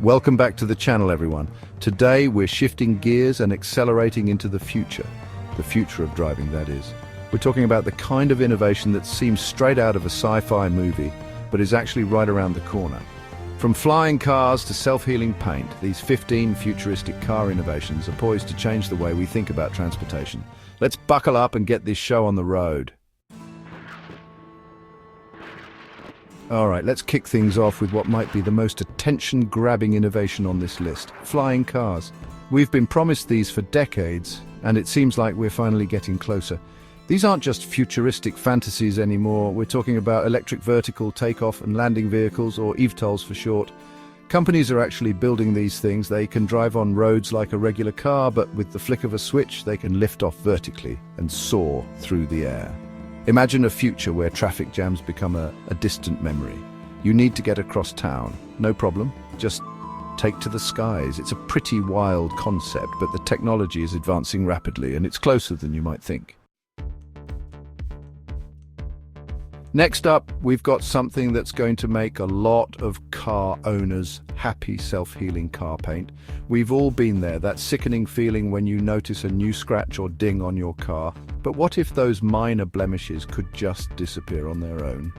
Welcome back to the channel, everyone. Today we're shifting gears and accelerating into the future of driving, that is. We're talking about the kind of innovation that seems straight out of a sci-fi movie, but is actually right around the corner. From flying cars to self-healing paint, these 15 futuristic car innovations are poised to change the way we think about transportation. Let's buckle up and get this show on the road. All right, let's kick things off with what might be the most attention-grabbing innovation on this list: flying cars. We've been promised these for decades, and it seems like we're finally getting closer. These aren't just futuristic fantasies anymore. We're talking about electric vertical takeoff and landing vehicles, or eVTOLs for short. Companies are actually building these things. They can drive on roads like a regular car, but with the flick of a switch, they can lift off vertically and soar through the air. Imagine a future where traffic jams become a distant memory. You need to get across town. No problem. Just take to the skies. It's a pretty wild concept, but the technology is advancing rapidly, and it's closer than you might think. Next up, we've got something that's going to make a lot of car owners happy: self-healing car paint. We've all been there, that sickening feeling when you notice a new scratch or ding on your car. But what if those minor blemishes could just disappear on their own?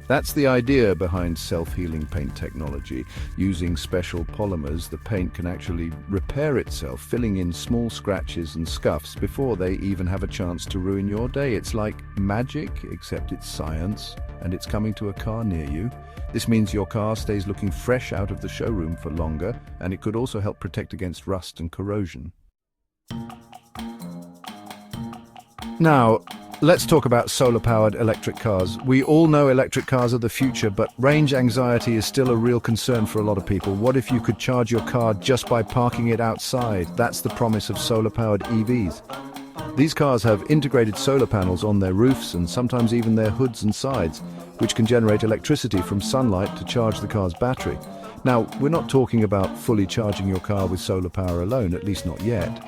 That's the idea behind self-healing paint technology. Using special polymers, the paint can actually repair itself, filling in small scratches and scuffs before they even have a chance to ruin your day. It's like magic, except it's science, and it's coming to a car near you. This means your car stays looking fresh out of the showroom for longer, and it could also help protect against rust and corrosion. Now, let's talk about solar-powered electric cars. We all know electric cars are the future, but range anxiety is still a real concern for a lot of people. What if you could charge your car just by parking it outside? That's the promise of solar-powered EVs. These cars have integrated solar panels on their roofs and sometimes even their hoods and sides, which can generate electricity from sunlight to charge the car's battery. Now, we're not talking about fully charging your car with solar power alone, at least not yet.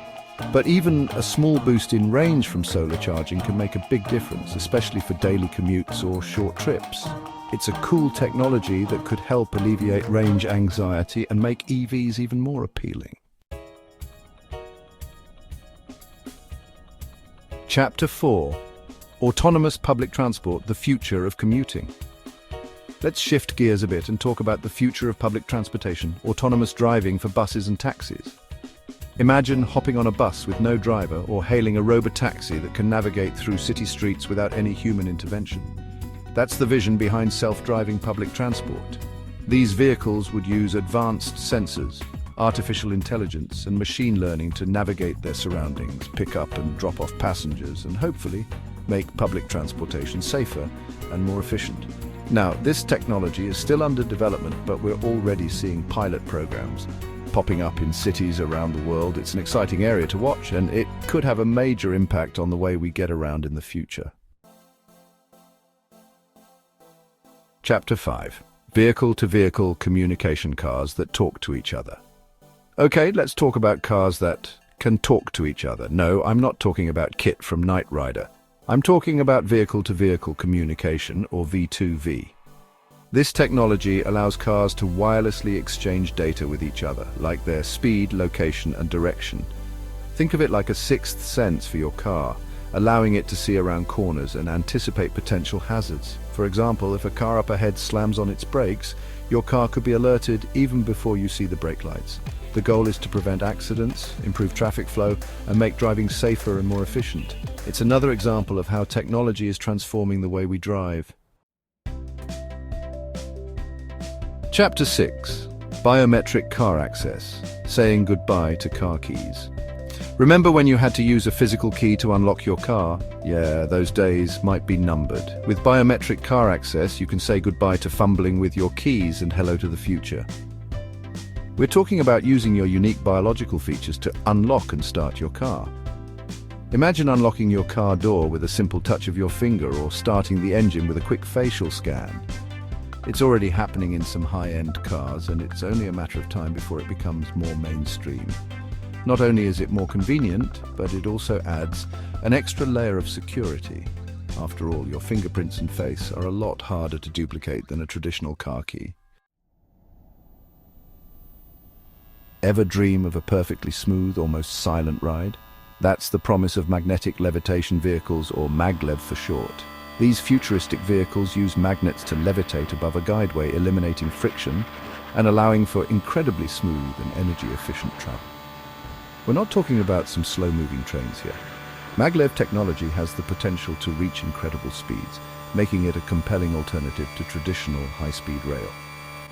But even a small boost in range from solar charging can make a big difference, especially for daily commutes or short trips. It's a cool technology that could help alleviate range anxiety and make EVs even more appealing. Chapter 4: Autonomous Public Transport, the Future of Commuting. Let's shift gears a bit and talk about the future of public transportation: autonomous driving for buses and taxis. Imagine hopping on a bus with no driver, or hailing a robotaxi that can navigate through city streets without any human intervention. That's the vision behind self-driving public transport. These vehicles would use advanced sensors, artificial intelligence, and machine learning to navigate their surroundings, pick up and drop off passengers, and hopefully make public transportation safer and more efficient. Now, this technology is still under development, but we're already seeing pilot programs popping up in cities around the world. It's an exciting area to watch, and it could have a major impact on the way we get around in the future. Chapter 5: Vehicle-to-vehicle communication cars that talk to each other. Okay, let's talk about cars that can talk to each other. No, I'm not talking about Kit from Knight Rider. I'm talking about vehicle-to-vehicle communication, or V2V. This technology allows cars to wirelessly exchange data with each other, like their speed, location, and direction. Think of it like a sixth sense for your car, allowing it to see around corners and anticipate potential hazards. For example, if a car up ahead slams on its brakes, your car could be alerted even before you see the brake lights. The goal is to prevent accidents, improve traffic flow, and make driving safer and more efficient. It's another example of how technology is transforming the way we drive. Chapter 6: Biometric car access, saying goodbye to car keys. Remember when you had to use a physical key to unlock your car? Yeah, those days might be numbered. With biometric car access, you can say goodbye to fumbling with your keys and hello to the future. We're talking about using your unique biological features to unlock and start your car. Imagine unlocking your car door with a simple touch of your finger, or starting the engine with a quick facial scan. It's already happening in some high-end cars, and it's only a matter of time before it becomes more mainstream. Not only is it more convenient, but it also adds an extra layer of security. After all, your fingerprints and face are a lot harder to duplicate than a traditional car key. Ever dream of a perfectly smooth, almost silent ride? That's the promise of magnetic levitation vehicles, or maglev for short. These futuristic vehicles use magnets to levitate above a guideway, eliminating friction and allowing for incredibly smooth and energy-efficient travel. We're not talking about some slow-moving trains here. Maglev technology has the potential to reach incredible speeds, making it a compelling alternative to traditional high-speed rail.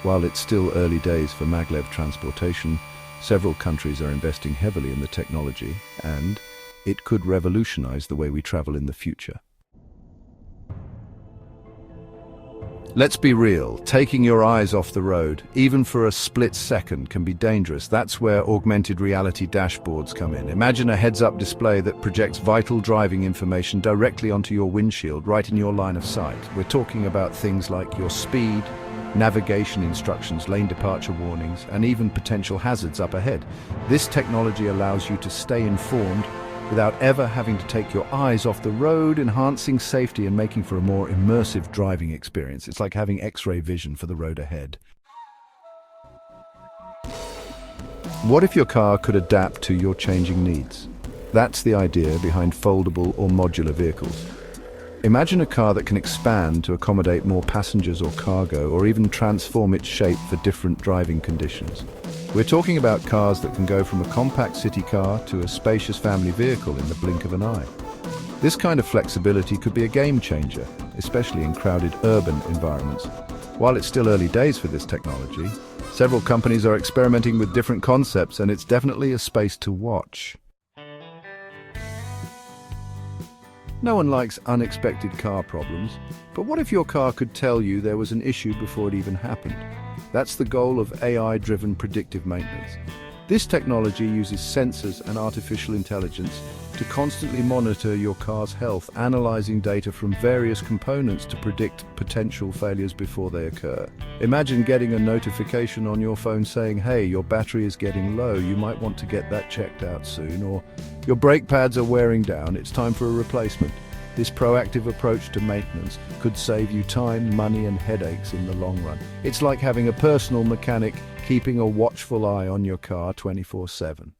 While it's still early days for maglev transportation, several countries are investing heavily in the technology, and it could revolutionize the way we travel in the future. Let's be real, taking your eyes off the road, even for a split second, can be dangerous. That's where augmented reality dashboards come in. Imagine a heads-up display that projects vital driving information directly onto your windshield, right in your line of sight. We're talking about things like your speed, navigation instructions, lane departure warnings, and even potential hazards up ahead. This technology allows you to stay informed without ever having to take your eyes off the road, enhancing safety and making for a more immersive driving experience. It's like having X-ray vision for the road ahead. What if your car could adapt to your changing needs? That's the idea behind foldable or modular vehicles. Imagine a car that can expand to accommodate more passengers or cargo, or even transform its shape for different driving conditions. We're talking about cars that can go from a compact city car to a spacious family vehicle in the blink of an eye. This kind of flexibility could be a game changer, especially in crowded urban environments. While it's still early days for this technology, several companies are experimenting with different concepts, and it's definitely a space to watch. No one likes unexpected car problems, but what if your car could tell you there was an issue before it even happened? That's the goal of AI-driven predictive maintenance. This technology uses sensors and artificial intelligence to constantly monitor your car's health, analyzing data from various components to predict potential failures before they occur. Imagine getting a notification on your phone saying, "Hey, your battery is getting low, you might want to get that checked out soon," or "Your brake pads are wearing down, it's time for a replacement." This proactive approach to maintenance could save you time, money, and headaches in the long run. It's like having a personal mechanic keeping a watchful eye on your car 24/7.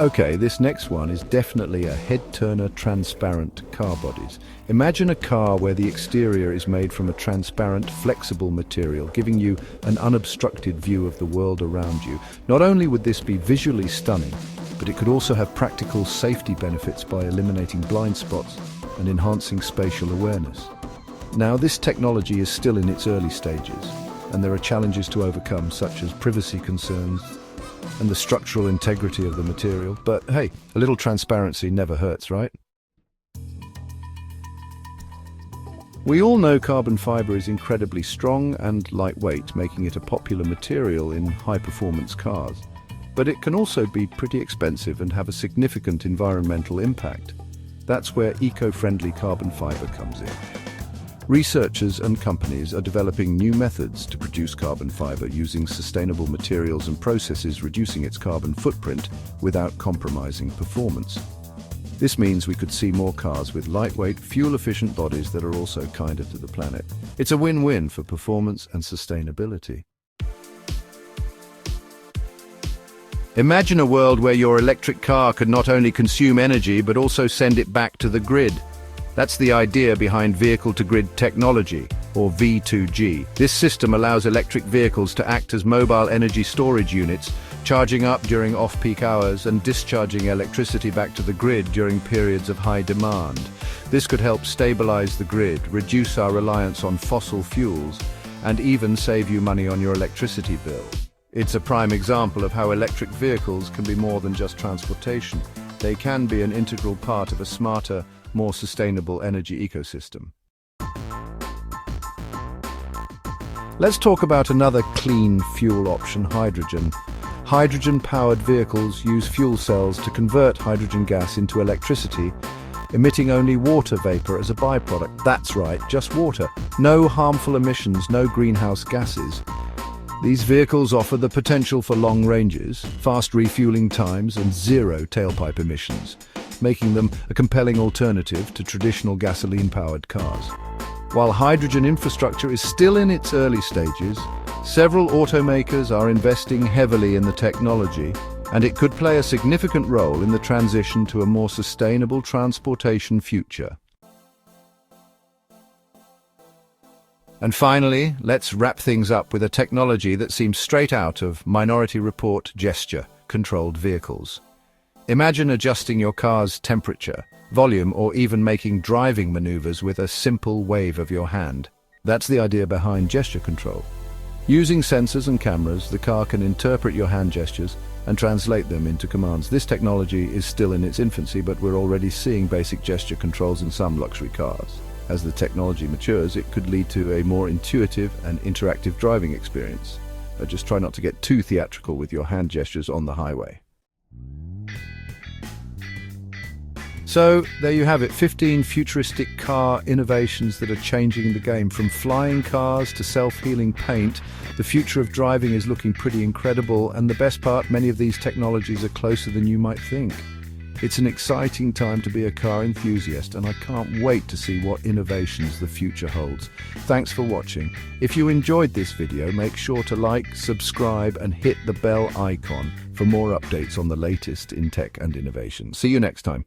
Okay, this next one is definitely a head-turner: transparent car bodies. Imagine a car where the exterior is made from a transparent, flexible material, giving you an unobstructed view of the world around you. Not only would this be visually stunning, but it could also have practical safety benefits by eliminating blind spots and enhancing spatial awareness. Now, this technology is still in its early stages, and there are challenges to overcome, such as privacy concerns and the structural integrity of the material. But hey, a little transparency never hurts, right? We all know carbon fiber is incredibly strong and lightweight, making it a popular material in high-performance cars. But it can also be pretty expensive and have a significant environmental impact. That's where eco-friendly carbon fiber comes in. Researchers and companies are developing new methods to produce carbon fiber using sustainable materials and processes, reducing its carbon footprint without compromising performance. This means we could see more cars with lightweight, fuel-efficient bodies that are also kinder to the planet. It's a win-win for performance and sustainability. Imagine a world where your electric car could not only consume energy but also send it back to the grid. That's the idea behind vehicle-to-grid technology, or V2G. This system allows electric vehicles to act as mobile energy storage units, charging up during off-peak hours and discharging electricity back to the grid during periods of high demand. This could help stabilize the grid, reduce our reliance on fossil fuels, and even save you money on your electricity bill. It's a prime example of how electric vehicles can be more than just transportation. They can be an integral part of a smarter, more sustainable energy ecosystem. Let's talk about another clean fuel option: hydrogen. Hydrogen-powered vehicles use fuel cells to convert hydrogen gas into electricity, emitting only water vapor as a byproduct. That's right, just water. No harmful emissions, no greenhouse gases. These vehicles offer the potential for long ranges, fast refueling times, and zero tailpipe emissions, making them a compelling alternative to traditional gasoline-powered cars. While hydrogen infrastructure is still in its early stages, Several automakers are investing heavily in the technology, and it could play a significant role in the transition to a more sustainable transportation future. And finally, let's wrap things up with a technology that seems straight out of Minority Report gesture-controlled vehicles. Imagine adjusting your car's temperature, volume, or even making driving maneuvers with a simple wave of your hand. That's the idea behind gesture control. Using sensors and cameras, the car can interpret your hand gestures and translate them into commands. This technology is still in its infancy, but we're already seeing basic gesture controls in some luxury cars. As the technology matures, it could lead to a more intuitive and interactive driving experience. Just try not to get too theatrical with your hand gestures on the highway. So, there you have it, 15 futuristic car innovations that are changing the game. From flying cars to self-healing paint, the future of driving is looking pretty incredible, and the best part, many of these technologies are closer than you might think. It's an exciting time to be a car enthusiast, and I can't wait to see what innovations the future holds. Thanks for watching. If you enjoyed this video, make sure to like, subscribe, and hit the bell icon for more updates on the latest in tech and innovation. See you next time.